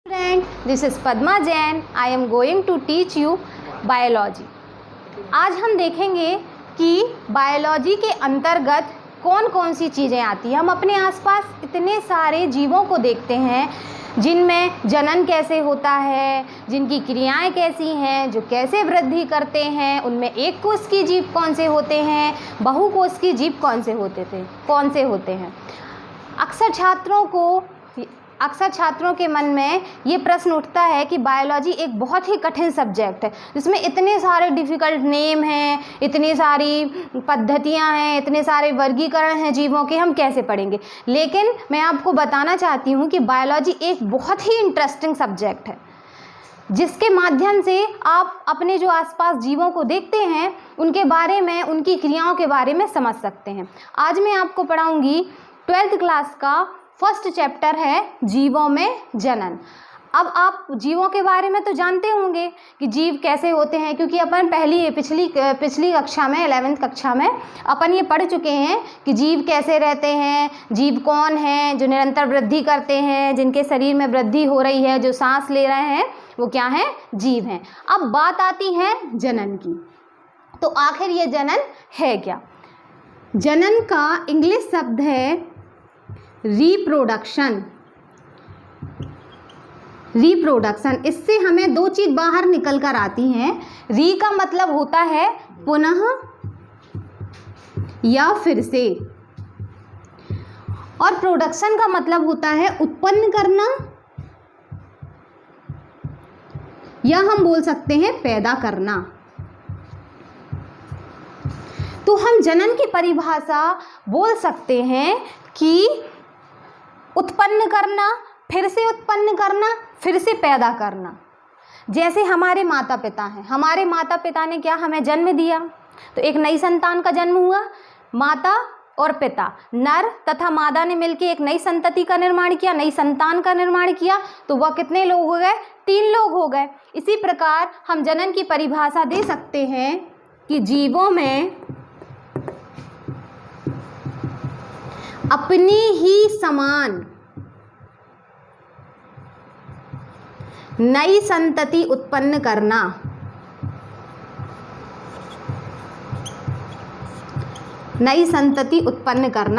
Friend, this is Padma Jain. I am going to teach you biology. आज हम देखेंगे कि बायोलॉजी के अंतर्गत कौन कौन सी चीज़ें आती हैं। हम अपने आसपास इतने सारे जीवों को देखते हैं जिनमें जनन कैसे होता है, जिनकी क्रियाएं कैसी हैं, जो कैसे वृद्धि करते हैं, उनमें एक कोष की जीव कौन से होते हैं, बहुकोष की जीव कौन से होते हैं। अक्सर छात्रों के मन में ये प्रश्न उठता है कि बायोलॉजी एक बहुत ही कठिन सब्जेक्ट है जिसमें इतने सारे डिफ़िकल्ट नेम हैं, इतनी सारी पद्धतियां हैं, इतने सारे वर्गीकरण हैं जीवों के, हम कैसे पढ़ेंगे। लेकिन मैं आपको बताना चाहती हूँ कि बायोलॉजी एक बहुत ही इंटरेस्टिंग सब्जेक्ट है जिसके माध्यम से आप अपने जो आसपास जीवों को देखते हैं उनके बारे में, उनकी क्रियाओं के बारे में समझ सकते हैं। आज मैं आपको पढ़ाऊँगी 12th क्लास का फर्स्ट चैप्टर है जीवों में जनन। अब आप जीवों के बारे में तो जानते होंगे कि जीव कैसे होते हैं, क्योंकि अपन पिछली कक्षा में 11th कक्षा में अपन ये पढ़ चुके हैं कि जीव कैसे रहते हैं, जीव कौन हैं, जो निरंतर वृद्धि करते हैं, जिनके शरीर में वृद्धि हो रही है, जो सांस ले रहे हैं, वो क्या हैं, जीव हैं। अब बात आती है जनन की, तो आखिर ये जनन है क्या। जनन का इंग्लिश शब्द है रिप्रोडक्शन। इससे हमें दो चीज बाहर निकल कर आती हैं। री का मतलब होता है पुनः या फिर से, और प्रोडक्शन का मतलब होता है उत्पन्न करना, या हम बोल सकते हैं पैदा करना। तो हम जनन की परिभाषा बोल सकते हैं कि उत्पन्न करना, फिर से उत्पन्न करना, फिर से पैदा करना। जैसे हमारे माता पिता हैं, हमारे माता पिता ने क्या, हमें जन्म दिया, तो एक नई संतान का जन्म हुआ। माता और पिता, नर तथा मादा ने मिलकर एक नई संतति का निर्माण किया, नई संतान का निर्माण किया, तो वह कितने लोग हो गए, 3 लोग हो गए। इसी प्रकार हम जनन की परिभाषा दे सकते हैं कि जीवों में अपनी ही समान नई संतति उत्पन्न करना,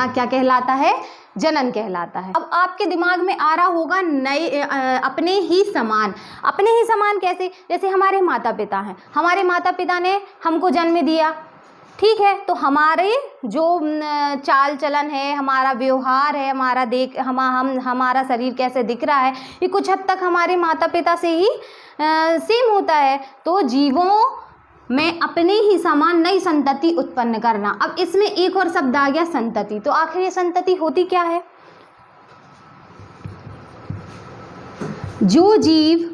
क्या कहलाता है, जनन कहलाता है। अब आपके दिमाग में आ रहा होगा अपने ही समान कैसे। जैसे हमारे माता पिता हैं, हमारे माता पिता ने हमको जन्म दिया, ठीक है, तो हमारे जो चाल चलन है, हमारा व्यवहार है, हमारा शरीर कैसे दिख रहा है, ये कुछ हद तक हमारे माता पिता से ही सेम होता है। तो जीवों में अपने ही समान नई संतति उत्पन्न करना। अब इसमें एक और शब्द आ गया, संतति। तो आखिर ये संतति होती क्या है। जो जीव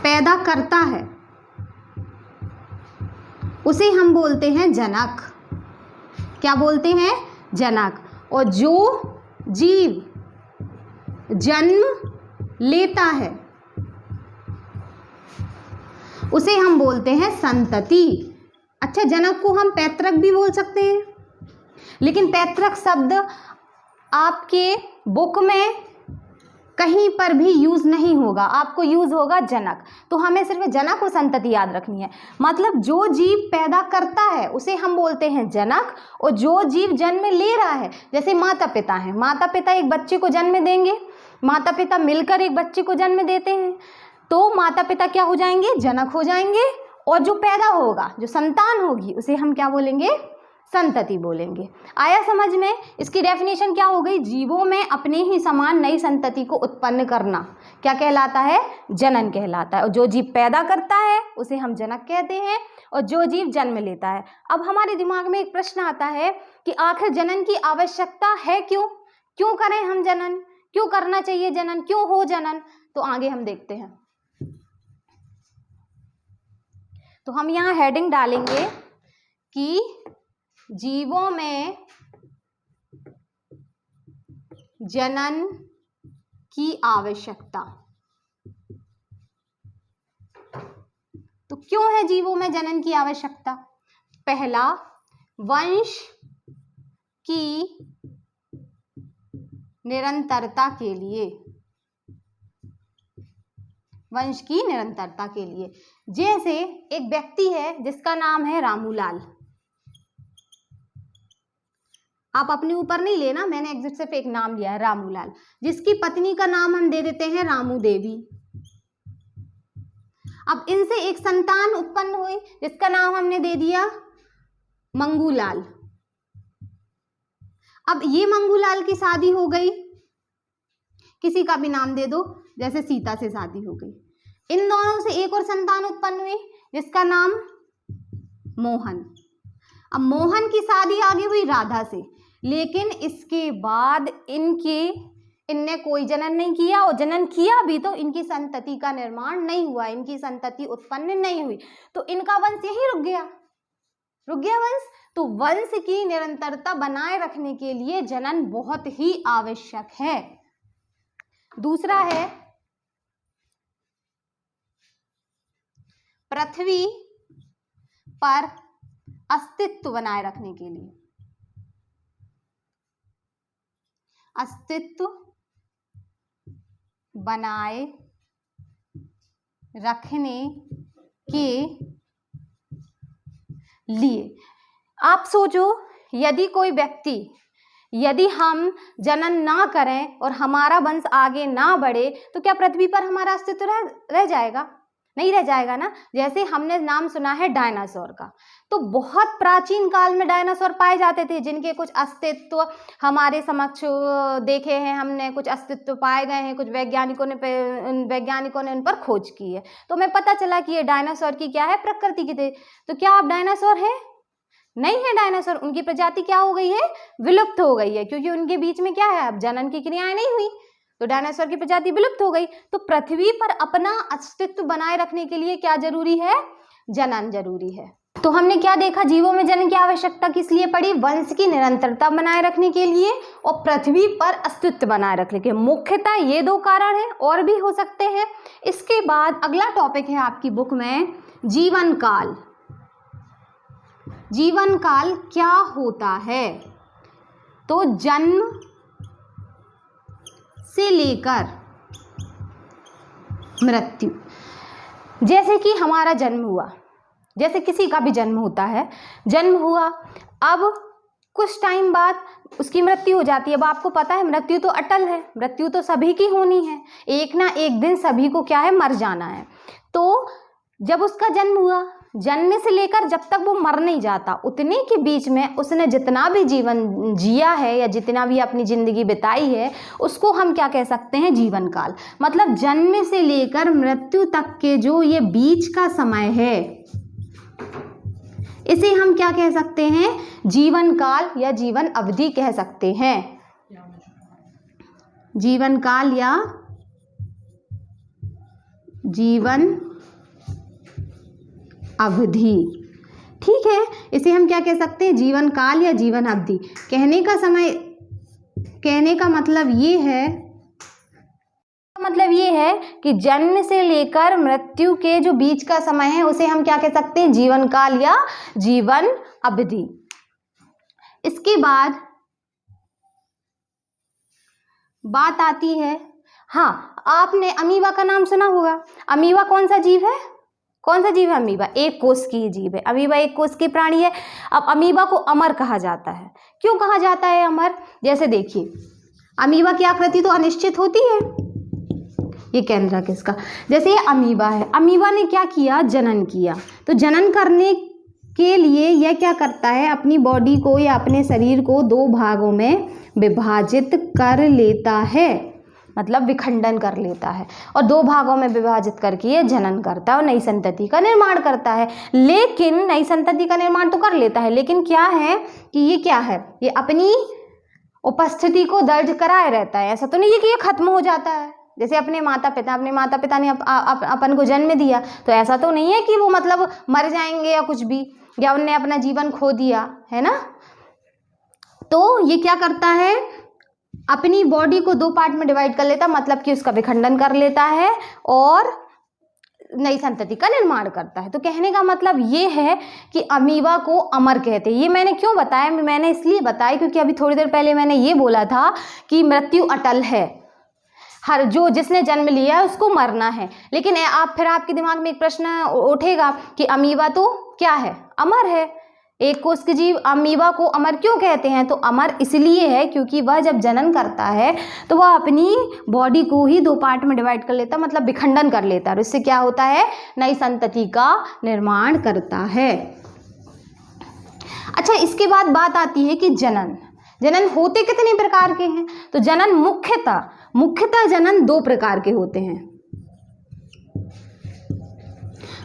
पैदा करता है उसे हम बोलते हैं जनक। क्या बोलते हैं, जनक। और जो जीव जन्म लेता है उसे हम बोलते हैं संतति। अच्छा, जनक को हम पैतृक भी बोल सकते हैं, लेकिन पैतृक शब्द आपके बुक में कहीं पर भी यूज़ नहीं होगा, आपको यूज़ होगा जनक। तो हमें सिर्फ जनक और संतति याद रखनी है। मतलब जो जीव पैदा करता है उसे हम बोलते हैं जनक, और जो जीव जन्म ले रहा है, जैसे माता पिता हैं, माता पिता एक बच्चे को जन्म देंगे, माता पिता मिलकर एक बच्चे को जन्म देते हैं, तो माता पिता क्या हो जाएंगे, जनक हो जाएंगे। और जो पैदा होगा, जो संतान होगी, उसे हम क्या बोलेंगे, संतति बोलेंगे। आया समझ में। इसकी डेफिनेशन क्या हो गई, जीवों में अपने ही समान नई संतति को उत्पन्न करना क्या कहलाता है, जनन कहलाता है। और जो जीव पैदा करता है उसे हम जनक कहते हैं, और जो जीव जन्म लेता है। अब हमारे दिमाग में एक प्रश्न आता है कि आखिर जनन की आवश्यकता है क्यों करें हम जनन, क्यों करना चाहिए जनन, क्यों हो जनन। तो आगे हम देखते हैं। तो हम यहाँ हेडिंग डालेंगे कि जीवों में जनन की आवश्यकता। तो क्यों है जीवों में जनन की आवश्यकता। पहला, वंश की निरंतरता के लिए, वंश की निरंतरता के लिए। जैसे एक व्यक्ति है जिसका नाम है रामूलाल, आप अपने ऊपर नहीं लेना, मैंने एग्जिट सिर्फ एक नाम लिया है रामूलाल, जिसकी पत्नी का नाम हम दे देते हैं रामू देवी। अब इनसे एक संतान उत्पन्न हुई जिसका नाम हमने दे दिया मंगूलाल। अब ये मंगूलाल की शादी हो गई, किसी का भी नाम दे दो, जैसे सीता से शादी हो गई। इन दोनों से एक और संतान उत्पन्न हुई जिसका नाम मोहन। अब मोहन की शादी आगे हुई राधा से, लेकिन इसके बाद इनने कोई जनन नहीं किया, और जनन किया भी तो इनकी संतति का निर्माण नहीं हुआ, इनकी संतति उत्पन्न नहीं हुई, तो इनका वंश यही रुक गया वंश। तो वंश की निरंतरता बनाए रखने के लिए जनन बहुत ही आवश्यक है। दूसरा है पृथ्वी पर अस्तित्व बनाए रखने के लिए, अस्तित्व बनाए रखने के लिए आप सोचो, यदि हम जनन ना करें और हमारा वंश आगे ना बढ़े तो क्या पृथ्वी पर हमारा अस्तित्व रह जाएगा? नहीं रह जाएगा ना। जैसे हमने नाम सुना है डायनासोर का, तो बहुत प्राचीन काल में डायनासोर पाए जाते थे जिनके कुछ अस्तित्व हमारे समक्ष देखे हैं हमने, कुछ अस्तित्व पाए गए हैं, कुछ वैज्ञानिकों ने उन पर खोज की है, तो हमें पता चला कि ये डायनासोर की क्या है, प्रकृति की थे। तो क्या अब डायनासोर है? नहीं है डायनासोर, उनकी प्रजाति क्या हो गई है? विलुप्त हो गई है, क्योंकि उनके बीच में क्या है, अब जनन की क्रियाएं नहीं हुई, तो डायनासोर की प्रजाति विलुप्त हो गई। तो पृथ्वी पर अपना अस्तित्व बनाए रखने के लिए क्या जरूरी है? जनन जरूरी है। तो हमने क्या देखा, जीवों में जनन की आवश्यकता किस लिए पड़ी? वंश की निरंतरता बनाए रखने के लिए और पृथ्वी पर अस्तित्व बनाए रखने के। मुख्यतः ये दो कारण हैं, और भी हो सकते हैं। इसके बाद अगला टॉपिक है आपकी बुक में जीवन काल। जीवन काल क्या होता है? तो जन्म से लेकर मृत्यु, जैसे कि हमारा जन्म हुआ, जैसे किसी का भी जन्म होता है, जन्म हुआ, अब कुछ टाइम बाद उसकी मृत्यु हो जाती है। अब आपको पता है मृत्यु तो अटल है, मृत्यु तो सभी की होनी है, एक ना एक दिन सभी को क्या है, मर जाना है। तो जब उसका जन्म हुआ, जन्म से लेकर जब तक वो मर नहीं जाता, उतने के बीच में उसने जितना भी जीवन जिया है या जितना भी अपनी जिंदगी बिताई है, उसको हम क्या कह सकते हैं? जीवन काल। मतलब जन्म से लेकर मृत्यु तक के जो ये बीच का समय है, इसे हम क्या कह सकते हैं? जीवन काल या जीवन अवधि कह सकते हैं। जीवन काल या जीवन अवधि, ठीक है, इसे हम क्या कह सकते हैं? जीवन काल या जीवन अवधि। कहने का मतलब ये है कि जन्म से लेकर मृत्यु के जो बीच का समय है, उसे हम क्या कह सकते हैं? जीवन काल या जीवन अवधि। इसके बाद बात आती है, हाँ, आपने अमीबा का नाम सुना होगा। अमीबा कौन सा जीव है? कौन सा जीव है अमीबा? एक कोष की जीव है। अमीबा एक कोष की प्राणी है। अब अमीबा को अमर कहा जाता है। क्यों कहा जाता है अमर? जैसे देखिए, अमीबा की आकृति तो अनिश्चित होती है, ये केंद्र किसका, जैसे ये अमीबा है, अमीबा ने क्या किया? जनन किया। तो जनन करने के लिए यह क्या करता है? अपनी बॉडी को या अपने शरीर को दो भागों में विभाजित कर लेता है, मतलब विखंडन कर लेता है, और दो भागों में विभाजित करके ये जनन करता है और नई संतति का निर्माण करता है। लेकिन नई संतति का निर्माण तो कर लेता है, लेकिन क्या है कि ये क्या है, ये अपनी उपस्थिति को दर्ज कराए रहता है। ऐसा तो नहीं है कि ये खत्म हो जाता है। जैसे अपने माता पिता ने अपन को जन्म दिया, तो ऐसा तो नहीं है कि वो मतलब मर जाएंगे या कुछ भी, या उनने अपना जीवन खो दिया, है ना। तो ये क्या करता है? अपनी बॉडी को दो पार्ट में डिवाइड कर लेता, मतलब कि उसका विखंडन कर लेता है और नई संतति का निर्माण करता है। तो कहने का मतलब ये है कि अमीबा को अमर कहते हैं। ये मैंने क्यों बताया, मैंने इसलिए बताया क्योंकि अभी थोड़ी देर पहले मैंने ये बोला था कि मृत्यु अटल है, हर जो जिसने जन्म लिया है उसको मरना है। लेकिन फिर आपके दिमाग में एक प्रश्न उठेगा कि अमीबा तो क्या है, अमर है। एक कोश के जीव अमीबा को अमर क्यों कहते हैं, तो अमर इसलिए है क्योंकि वह जब जनन करता है तो वह अपनी बॉडी को ही 2 पार्ट में डिवाइड कर लेता, मतलब विखंडन कर लेता है, और इससे क्या होता है, नई संतति का निर्माण करता है। अच्छा, इसके बाद बात आती है कि जनन होते कितने प्रकार के हैं। तो जनन मुख्यतः जनन 2 प्रकार के होते हैं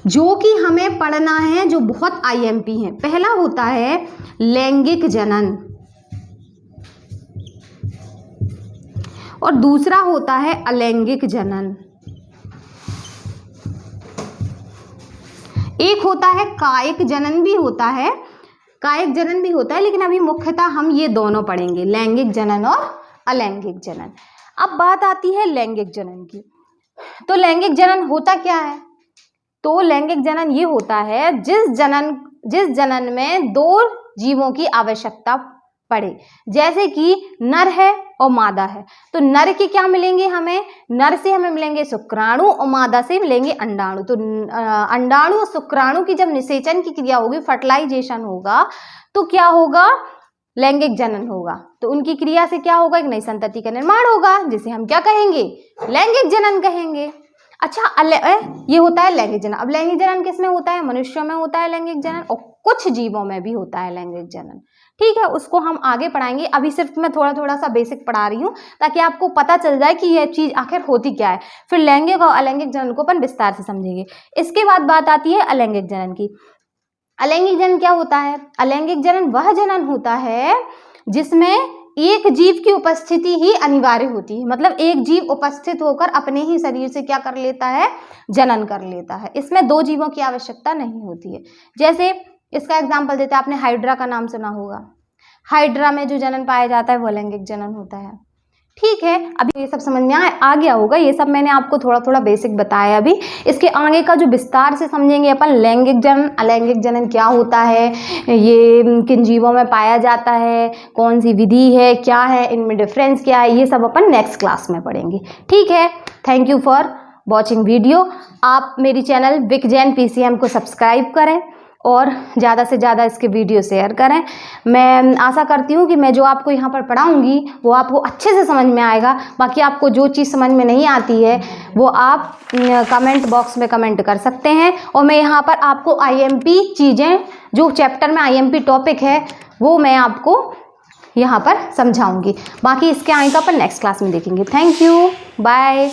जो कि हमें पढ़ना है, जो बहुत आईएमपी हैं। पहला होता है लैंगिक जनन और दूसरा होता है अलैंगिक जनन। एक होता है कायिक जनन भी होता है, लेकिन अभी मुख्यतः हम ये दोनों पढ़ेंगे, लैंगिक जनन और अलैंगिक जनन। अब बात आती है लैंगिक जनन की। तो लैंगिक जनन होता क्या है, तो लैंगिक जनन ये होता है जिस जनन में 2 जीवों की आवश्यकता पड़े, जैसे कि नर है और मादा है। तो नर के क्या मिलेंगे हमें, नर से हमें मिलेंगे शुक्राणु और मादा से मिलेंगे अंडाणु। तो अंडाणु और शुक्राणु की जब निषेचन की क्रिया होगी, फर्टिलाइजेशन होगा, तो क्या होगा, लैंगिक जनन होगा। तो उनकी क्रिया से क्या होगा, एक नई संतति का निर्माण होगा, जिसे हम क्या कहेंगे, लैंगिक जनन कहेंगे। अच्छा, ये होता है लैंगिक जनन। अब लैंगिक जनन किस में होता है, मनुष्यों में होता है लैंगिक जनन, और कुछ जीवों में भी होता है लैंगिक जनन। ठीक है, उसको हम आगे पढ़ाएंगे। अभी सिर्फ मैं थोड़ा सा बेसिक पढ़ा रही हूँ ताकि आपको पता चल जाए कि यह चीज़ आखिर होती क्या है। फिर लैंगिक और अलैंगिक जनन को अपन विस्तार से समझेंगे। इसके बाद बात आती है अलैंगिक जनन की। अलैंगिक जनन क्या होता है, अलैंगिक जनन वह जनन होता है जिसमें एक जीव की उपस्थिति ही अनिवार्य होती है, मतलब एक जीव उपस्थित होकर अपने ही शरीर से क्या कर लेता है, जनन कर लेता है। इसमें 2 जीवों की आवश्यकता नहीं होती है। जैसे इसका एग्जाम्पल देते हैं, आपने हाइड्रा का नाम सुना होगा। हाइड्रा में जो जनन पाया जाता है वो लैंगिक जनन होता है। ठीक है, अभी ये सब समझ में आ गया होगा। ये सब मैंने आपको थोड़ा बेसिक बताया। अभी इसके आगे का जो विस्तार से समझेंगे अपन, लैंगिक जनन अलैंगिक जनन क्या होता है, ये किन जीवों में पाया जाता है, कौन सी विधि है, क्या है, इनमें डिफरेंस क्या है, ये सब अपन नेक्स्ट क्लास में पढ़ेंगे। ठीक है, thank you for watching video. आप मेरी चैनल विक जैन PCM को सब्सक्राइब करें और ज़्यादा से ज़्यादा इसके वीडियो शेयर करें। मैं आशा करती हूँ कि मैं जो आपको यहाँ पर पढ़ाऊँगी वो आपको अच्छे से समझ में आएगा। बाकी आपको जो चीज़ समझ में नहीं आती है वो आप कमेंट बॉक्स में कमेंट कर सकते हैं, और मैं यहाँ पर आपको IMP चीज़ें, जो चैप्टर में IMP टॉपिक है वो मैं आपको यहाँ पर समझाऊँगी। बाकी इसके आगे का अपन नेक्स्ट क्लास में देखेंगे। Thank you, bye.